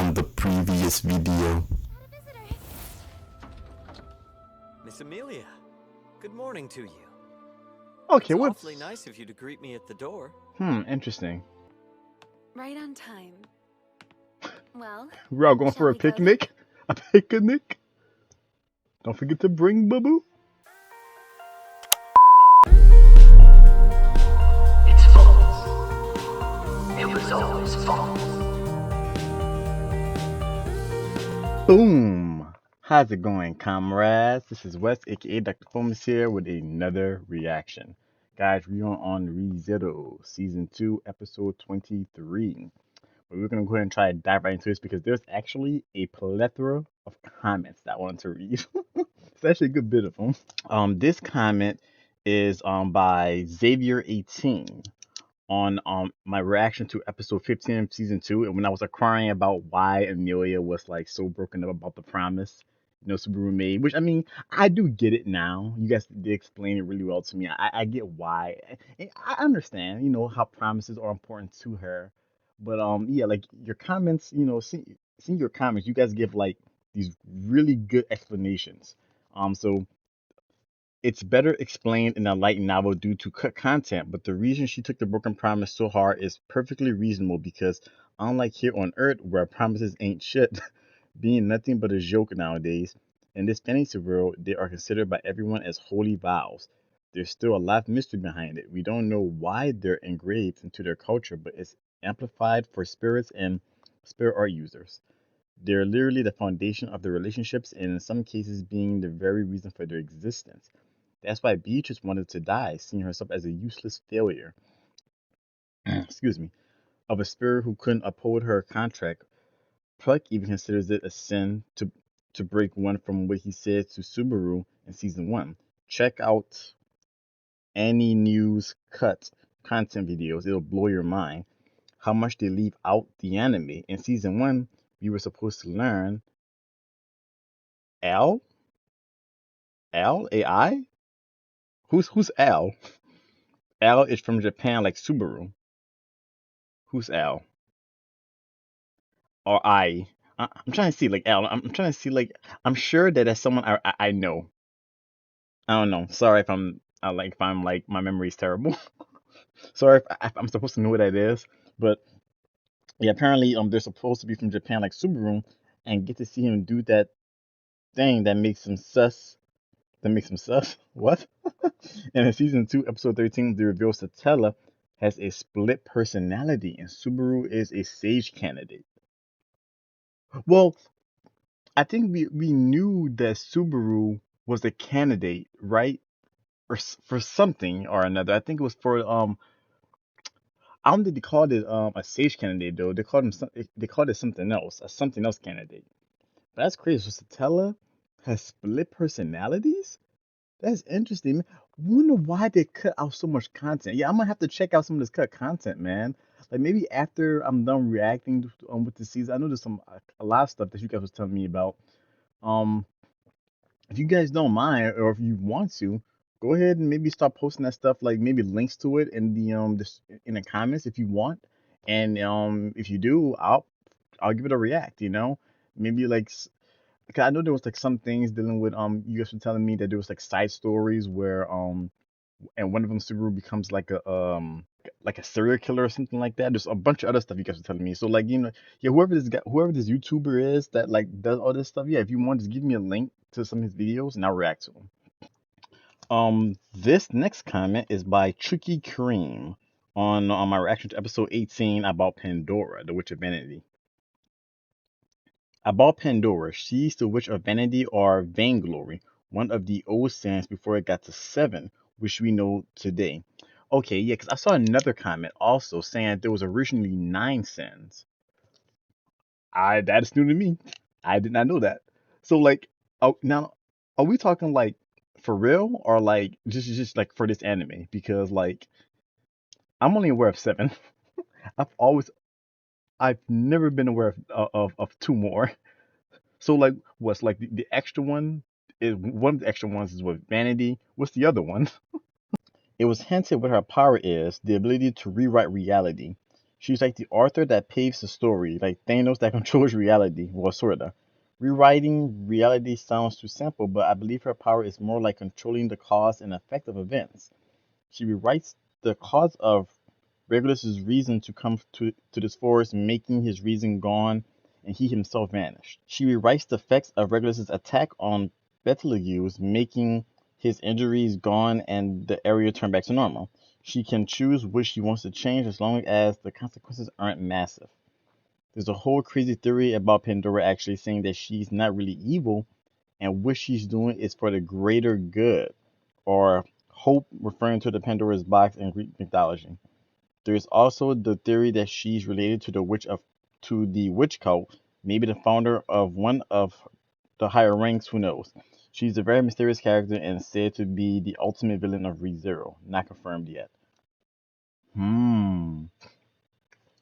from the previous video. Miss Amelia, good morning to you. Okay, It's what's... awfully nice of you to greet me at the door. Interesting. Right on time. Well, We're all going shall for a we go then? picnic? A picnic? Don't forget to bring boo-boo. It's false. It was always false. Boom! How's it going, comrades? This is Wes, aka Dr. Fomus here with another reaction. Guys, we are on ReZero, Season 2, Episode 23. But we're going to go ahead and try to dive right into this because there's actually a plethora of comments that I wanted to read. It's actually a good bit of them. This comment is by Xavier18 on my reaction to episode 15 of season 2, and when I was crying about why Amelia was like so broken up about the promise Subaru made, which I mean I do get it now. You guys did explain it really well to me. I get why. And I understand how promises are important to her, but yeah, like your comments, seeing your comments, you guys give like these really good explanations. So it's better explained in a light novel due to cut content, but the reason she took the broken promise so hard is perfectly reasonable because, unlike here on Earth, where promises ain't shit, being nothing but a joke nowadays, in this fantasy world, they are considered by everyone as holy vows. There's still a lot of mystery behind it. We don't know why they're engraved into their culture, but it's amplified for spirits and spirit art users. They're literally the foundation of the relationships, and in some cases, being the very reason for their existence. That's why Beatrice wanted to die, seeing herself as a useless failure, excuse me, of a spirit who couldn't uphold her contract. Pluck even considers it a sin to break one from what he said to Subaru in season 1. Check out any news cut content videos, it'll blow your mind how much they leave out the anime. In season 1, we were supposed to learn Al? Al? AI? Who's Al? Al is from Japan like Subaru. Who's Al? Or I? I'm trying to see like Al. I'm trying to see like I'm sure that that's someone I know. I don't know. Sorry if I'm like my memory is terrible. Sorry if I'm supposed to know what that is, but yeah, apparently they're supposed to be from Japan like Subaru, and get to see him do that thing that makes him sus. That makes him sus. What? And in season 2, episode 13, they reveal Satella has a split personality, and Subaru is a sage candidate. Well, I think we knew that Subaru was a candidate, right? For something or another. I think it was for I don't think they called it a sage candidate though. They called it something else, a something else candidate. But that's crazy. So Satella has split personalities? That's interesting. Wonder why they cut out so much content. Yeah, I'm gonna have to check out some of this cut content, man. Like maybe after I'm done reacting with the season. I know there's a lot of stuff that you guys was telling me about. Um, if you guys don't mind or if you want to, go ahead and maybe start posting that stuff, like maybe links to it in the in the comments if you want. And if you do, I'll give it a react, Maybe like because I know there was like some things dealing with you guys were telling me that there was like side stories where and one of them Subaru becomes like a serial killer or something like that. There's a bunch of other stuff you guys were telling me. So like yeah, whoever this YouTuber is that like does all this stuff, yeah, if you want, just give me a link to some of his videos and I'll react to them. This next comment is by Tricky Cream on my reaction to episode 18 about Pandora, the Witch of Vanity. About Pandora, she's the Witch of Vanity or Vainglory, one of the old sands before it got to 7, which we know today. Okay, yeah, because I saw another comment also saying there was originally 9 sands. That is new to me. I did not know that. So like, now, are we talking like for real or like just like for this anime? Because like I'm only aware of 7. I've always I've never been aware of 2 more. So like what's like the extra one is one of the extra ones is with Vanity. What's the other one? It was hinted what her power is, the ability to rewrite reality. She's like the author that paves the story, like Thanos that controls reality. Well, sorta. Rewriting reality sounds too simple, but I believe her power is more like controlling the cause and effect of events. She rewrites the cause of Regulus's reason to come to this forest, making his reason gone, and he himself vanished. She rewrites the effects of Regulus's attack on Betelgeuse, making his injuries gone and the area turn back to normal. She can choose which she wants to change as long as the consequences aren't massive. There's a whole crazy theory about Pandora actually saying that she's not really evil and what she's doing is for the greater good, or hope, referring to the Pandora's box in Greek mythology. There is also the theory that she's related to the witch cult, maybe the founder of one of the higher ranks, who knows. She's a very mysterious character and said to be the ultimate villain of ReZero, not confirmed yet. Hmm.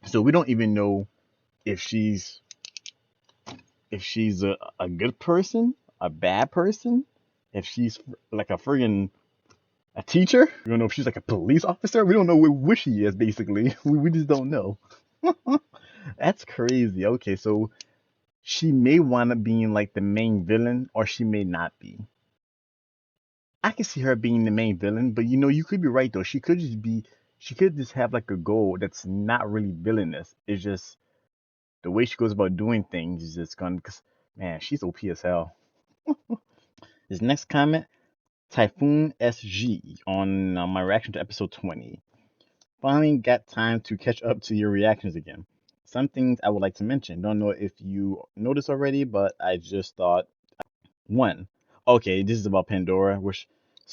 So we don't even know if she's a good person, a bad person, if she's like a teacher. We don't know if she's like a police officer. We don't know what she is, basically. We just don't know. That's crazy. Okay, so she may wind up being like the main villain, or she may not be. I can see her being the main villain, but you could be right though. She could just have like a goal that's not really villainous. It's just the way she goes about doing things is just gonna, cause man, she's OP as hell. His next comment, Typhoon SG, on my reaction to episode 20. Finally got time to catch up to your reactions again. Some things I would like to mention. Don't know if you noticed already, but I just thought. One, okay, this is about Pandora.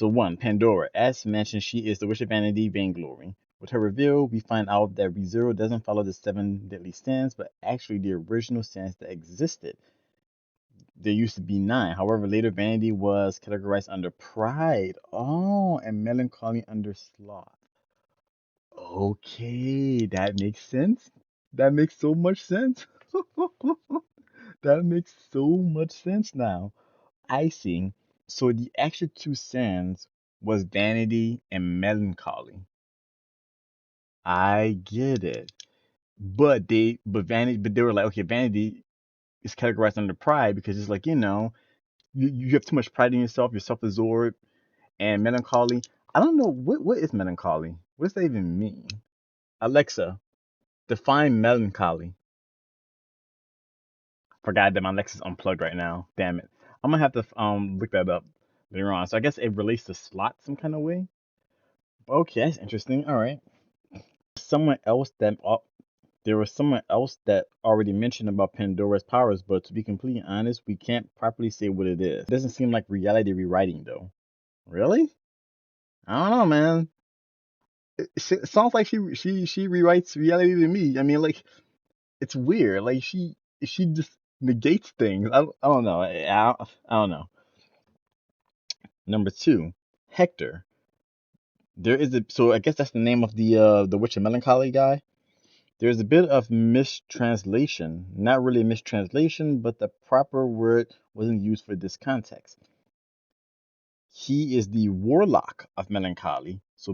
One, Pandora. As mentioned, she is the Wish of Vanity, Vainglory. With her reveal, we find out that ReZero doesn't follow the seven deadly sins, but actually the original sins that existed. There used to be nine. However, later Vanity was categorized under Pride. Oh, and Melancholy under Sloth. Okay, that makes sense. That makes so much sense. That makes so much sense now. I see. So the extra two sins was vanity and melancholy. I get it. But they were like, okay, vanity is categorized under pride because it's like, you have too much pride in yourself, you're self-absorbed, and melancholy. I don't know what is melancholy. What does that even mean? Alexa, define melancholy. Forgot that my Alexa's unplugged right now. Damn it. I'm gonna have to look that up later on. So I guess it relates to slot some kind of way. Okay, that's interesting. All right. Someone else that There was someone else that already mentioned about Pandora's powers, but to be completely honest, we can't properly say what it is. It doesn't seem like reality rewriting though. Really? I don't know, man. It sounds like she rewrites reality to me. I mean, like it's weird. Like she just negates things. I don't know. I don't know. Number two, Hector. So I guess that's the name of the Witch of Melancholy guy. There's a bit of mistranslation. Not really a mistranslation, but the proper word wasn't used for this context. He is the warlock of melancholy. So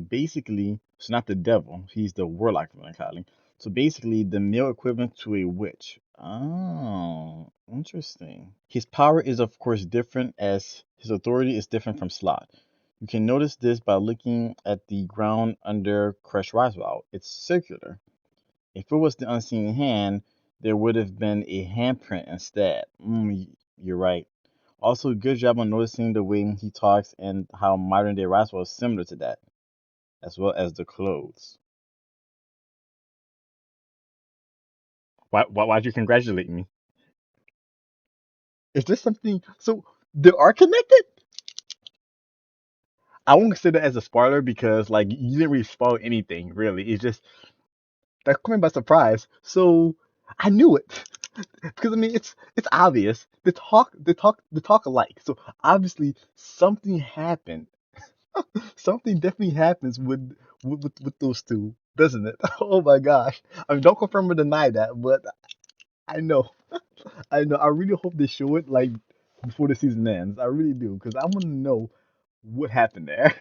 not the devil. He's the warlock of melancholy. So basically, the male equivalent to a witch. Oh, interesting. His power is, of course, different as his authority is different from Slot. You can notice this by looking at the ground under Crush Roswell. It's circular. If it was the unseen hand, there would have been a handprint instead. You're right. Also, good job on noticing the way he talks and how modern day Roswell is similar to that, as well as the clothes. Why'd you congratulate me? Is this something? So they are connected? I won't consider it as a spoiler because like you didn't really spoil anything, really. It's just that caught me by surprise. So I knew it because I mean it's obvious. They talk alike. So obviously something happened. Something definitely happens with those two, doesn't it? Oh my gosh. I mean, don't confirm or deny that, but I know. I know. I really hope they show it like before the season ends. I really do, because I want to know what happened there.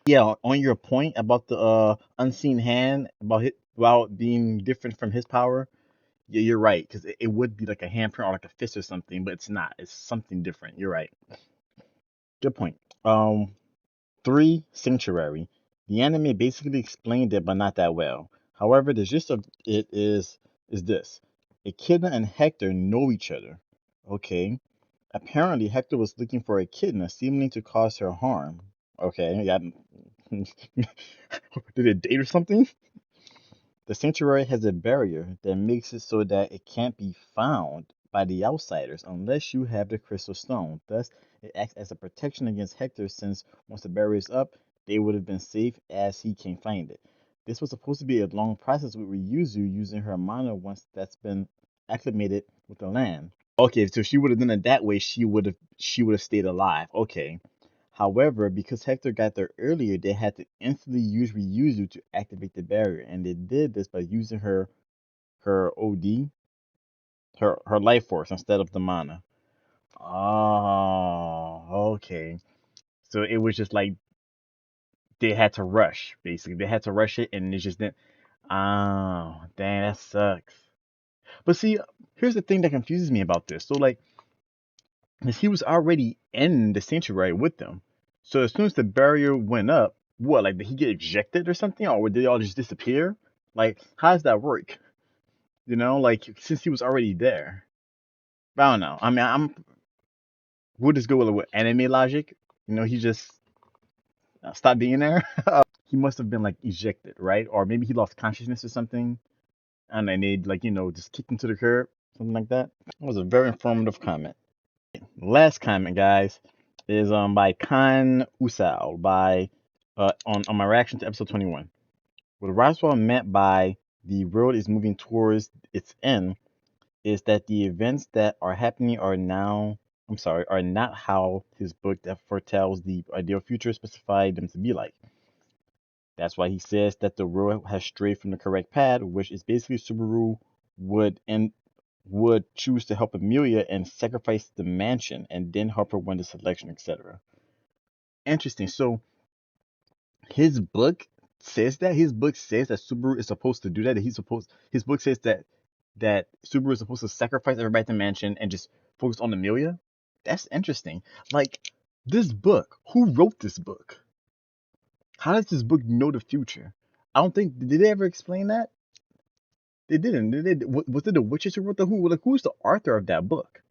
Yeah, on your point about the unseen hand, about while being different from his power. Yeah, you're right, because it would be like a handprint or like a fist or something, but it's not. It's something different. You're right. Good point. Um, 3 Sanctuary. The anime basically explained it, but not that well. However, the gist of it is this: Echidna and Hector know each other. Okay. Apparently, Hector was looking for Echidna, seemingly to cause her harm. Okay, yeah. Did it date or something? The sanctuary has a barrier that makes it so that it can't be found by the outsiders unless you have the crystal stone. Thus, it acts as a protection against Hector since once the barrier is up, they would have been safe as he can't find it. This was supposed to be a long process with Ryuzu using her mana once that's been acclimated with the land. Okay, so she would have done it that way, she would have stayed alive. Okay. However, because Hector got there earlier, they had to instantly use Ryuzu to activate the barrier, and they did this by using her OD, her life force instead of the mana. Oh, okay. So it was just like they had to rush, basically. They had to rush it, and it just didn't. Oh, dang, that sucks. But see, here's the thing that confuses me about this. So like, 'cause he was already in the sanctuary with them. So as soon as the barrier went up, what, like, did he get ejected or something? Or did they all just disappear? Like, how does that work? Like, since he was already there. I don't know. I mean, we'll just go with anime logic. He just stopped being there. He must have been, like, ejected, right? Or maybe he lost consciousness or something. And then they, like, just kicked him to the curb. Something like that. That was a very informative comment. Last comment, guys, is by Khan Usal by on my reaction to episode 21. What Roswell meant by the world is moving towards its end is that the events that are happening are not how his book that foretells the ideal future specified them to be like. That's why he says that the world has strayed from the correct path, which is basically Subaru would end would choose to help Amelia and sacrifice the mansion and then help her win the selection, etc. Interesting. So his book says that Subaru is supposed to do that. His book says that Subaru is supposed to sacrifice everybody at the mansion and just focus on Amelia. That's interesting. Like, this book, who wrote this book? How does this book know the future? I don't think did they ever explain that? They didn't. Was it the witches who wrote the who? Like, who's the author of that book?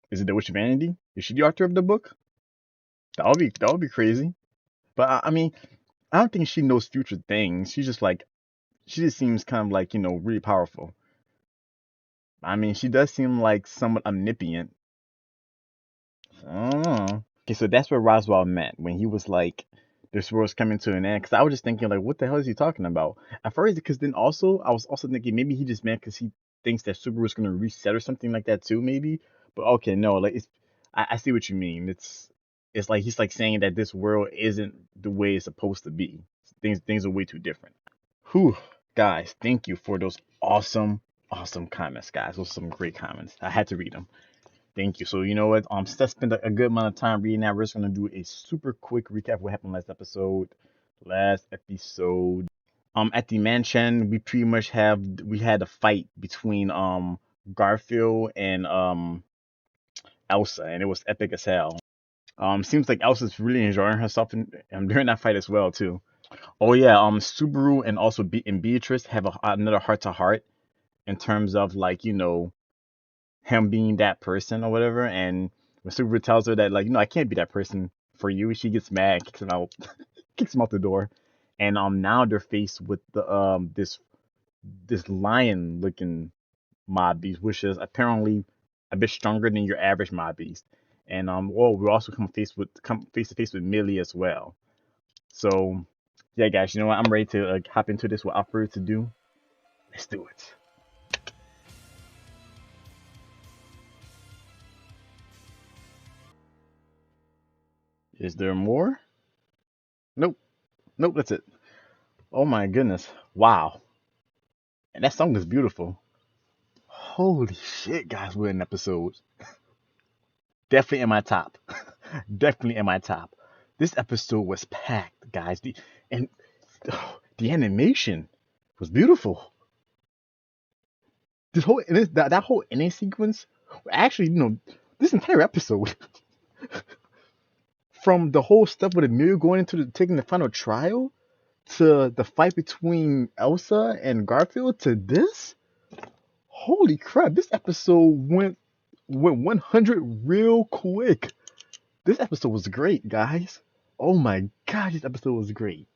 Is it the Witch of Vanity? Is she the author of the book? That would be crazy. But I mean, I don't think she knows future things. She just seems kind of like, really powerful. I mean, she does seem like somewhat omnipotent. I don't know. Okay, so that's what Roswell meant when he was like, this world's coming to an end. Because I was just thinking, like, what the hell is he talking about? At first, because then also, I was also thinking maybe he just meant because he thinks that Subaru's going to reset or something like that too, maybe. But okay, no, like, I see what you mean. It's like he's like saying that this world isn't the way it's supposed to be. Things are way too different. Whew, guys, thank you for those awesome comments, guys. Those are some great comments. I had to read them. Thank you. So you know what? Since I spent a good amount of time reading that, we're just gonna do a super quick recap of what happened last episode. At the mansion, we had a fight between Garfield and Elsa, and it was epic as hell. Seems like Elsa's really enjoying herself during that fight as well too. Oh yeah, Subaru and also and Beatrice have another heart to heart in terms of, like, him being that person or whatever. And when Subaru tells her that, like, I can't be that person for you, she gets mad, kicks him out, kicks him out the door. And now they're faced with the this lion looking mob beast, which is apparently a bit stronger than your average mob beast. And well, we also come face to face with Millie as well. So yeah, guys, you know what? I'm ready to hop into this without further to do. Let's do it. Is there more? Nope. Nope, that's it. Oh my goodness. Wow. And that song is beautiful. Holy shit, guys, we're in episodes. Definitely in my top. Definitely in my top. This episode was packed, guys. And the animation. was beautiful. That whole ending sequence, actually, this entire episode, from the whole stuff with Emilia going into taking the final trial to the fight between Elsa and Garfield to this, holy crap! This episode went 100 real quick. This episode was great, guys. Oh my god, this episode was great.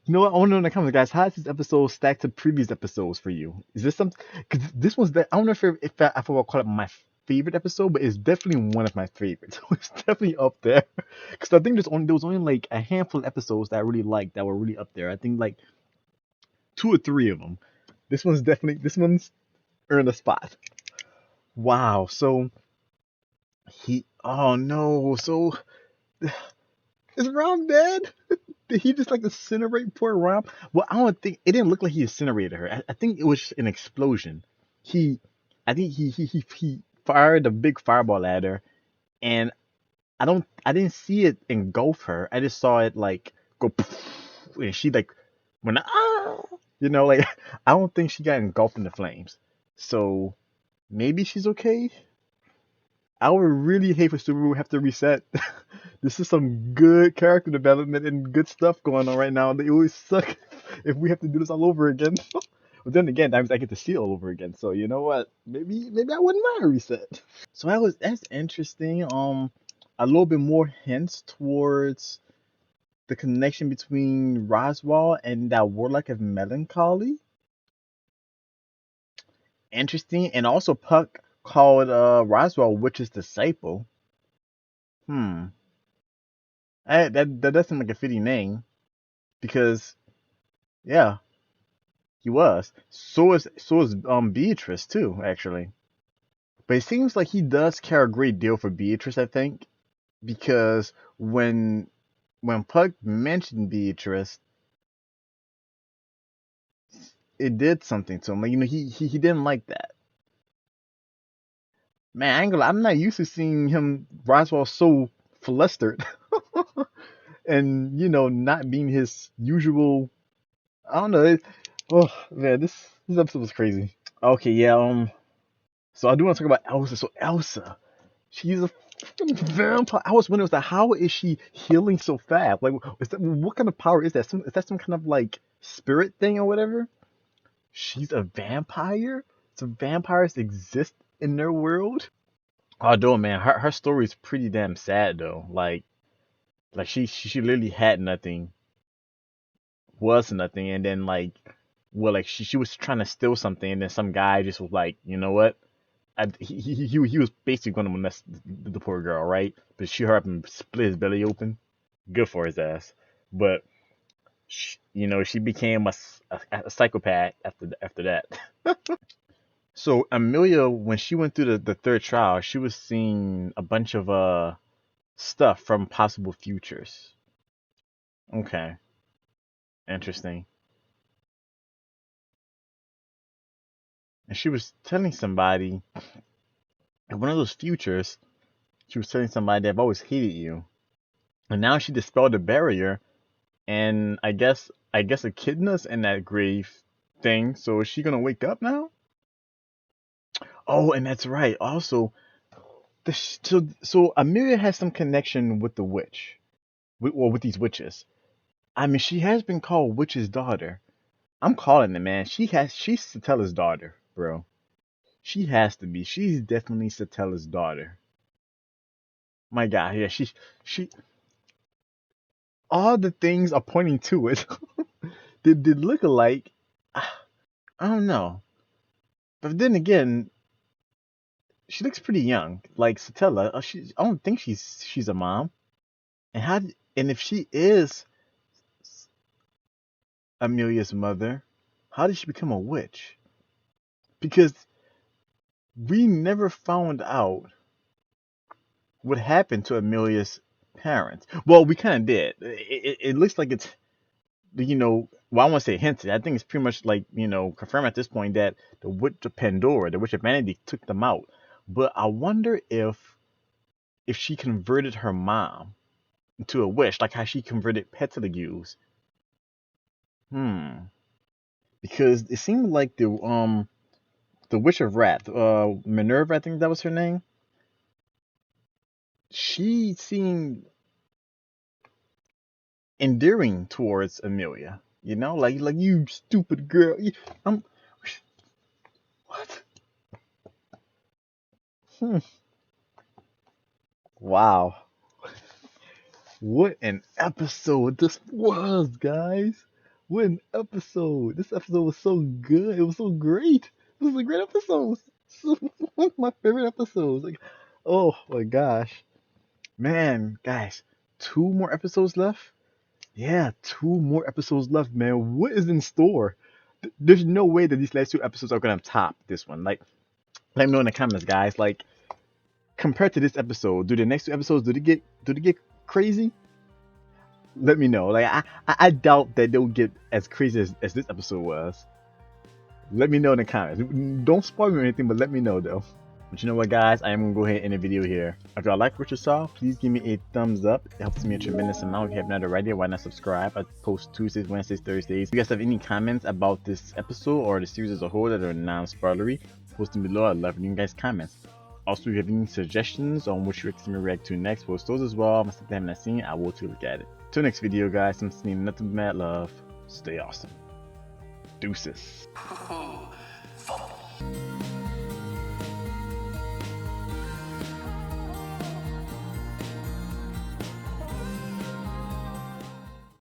You know what? I want to know in the comments, guys, how does this episode stack to previous episodes for you? Is this something? Because this one's I don't know if I will call it my favorite episode, but it's definitely one of my favorites. It's definitely up there. Because I think there was only like a handful of episodes that I really liked that were really up there. I think like two or three of them. This one's earned a spot. Wow. So oh no. So is Rom dead? Did he just like incinerate poor Rom? Well, I don't think it didn't look like he incinerated her. I think it was just an explosion. He, I think he fired a big fireball at her, and I didn't see it engulf her. I just saw it like go, and she like when like I don't think she got engulfed in the flames. So maybe she's okay. I would really hate for Subaru to have to reset. This is some good character development and good stuff going on right now. They always suck if we have to do this all over again. But then again, that means I get to see it all over again. So you know what? Maybe I wouldn't mind a reset. So that's interesting. A little bit more hints towards the connection between Roswell and that Warlock of Melancholy. Interesting. And also Puck called Roswell Witch's disciple. Hmm. That does seem like a fitting name because yeah, he was. So is Beatrice too, actually. But it seems like he does care a great deal for Beatrice, I think, because when Puck mentioned Beatrice, it did something to him. Like he didn't like that. Man, I'm not used to seeing him Roswell so flustered, and not being his usual. I don't know. Oh man, this episode was crazy. Okay, yeah. So I do want to talk about Elsa. So Elsa, she's a freaking vampire. I was wondering, how is she healing so fast? Like, what kind of power is that? Is that some kind of like spirit thing or whatever? She's a vampire. So vampires exist in their world. Although, man, her story is pretty damn sad though. Like she literally had nothing, was nothing, and then like she was trying to steal something, and then some guy just was like, you know what? He was basically going to molest the poor girl, right? But she hurt him and split his belly open. Good for his ass. But she became a psychopath after that. So Amelia, when she went through the third trial, she was seeing a bunch of stuff from possible futures. Okay, interesting. And she was telling somebody in one of those futures, she was telling somebody they've always hated you. And now she dispelled the barrier, and I guess Echidna's in that grave thing. So is she gonna wake up now? Oh, and that's right. Also, so Amelia has some connection with the witch, with these witches. I mean, she has been called Witch's daughter. I'm calling it, man. She's Satella's daughter, bro. She has to be. She's definitely Satella's daughter. My God, yeah. She. All the things are pointing to it. Did look alike. I don't know. But then again, she looks pretty young. Like Satella, I don't think she's a mom. And if she is Amelia's mother, how did she become a witch? Because we never found out what happened to Amelia's parents. Well, we kind of did. It looks like it's well, I want to say hinted. I think it's pretty much like confirmed at this point that the witch of Pandora, the witch of Vanity, took them out. But I wonder if she converted her mom into a witch, like how she converted Pettilugues Because it seemed like the Witch of Wrath, Minerva, I think that was her name. She seemed endearing towards Amelia. You know, like you stupid girl. I'm what? Hmm. Wow. What an episode this was, guys. What an episode. This episode was so good. It was so great. This was a great episode. One of my favorite episodes. Like, oh my gosh. Man, guys, two more episodes left? Yeah, two more episodes left, man. What is in store? There's no way that these last two episodes are gonna top this one. Like, let me know in the comments, guys. Like, compared to this episode, do the next two episodes do they get crazy? Let me know. Like, I doubt that they'll get as crazy as this episode was. Let me know in the comments. Don't spoil me or anything, but let me know though. But you know what, guys? I am going to go ahead and end the video here. If y'all like what you saw, please give me a thumbs up. It helps me a tremendous amount. If you have not already, why not subscribe? I post Tuesdays, Wednesdays, Thursdays. If you guys have any comments about this episode or the series as a whole that are non-spoilery, post them below. I love reading you guys' comments. Also, if you have any suggestions on what you expect me to react to next, post those as well. If I haven't not seen, I will take a look at it. Till next video, guys, I'm sending nothing but mad love. Stay awesome. Deuces. Fumble.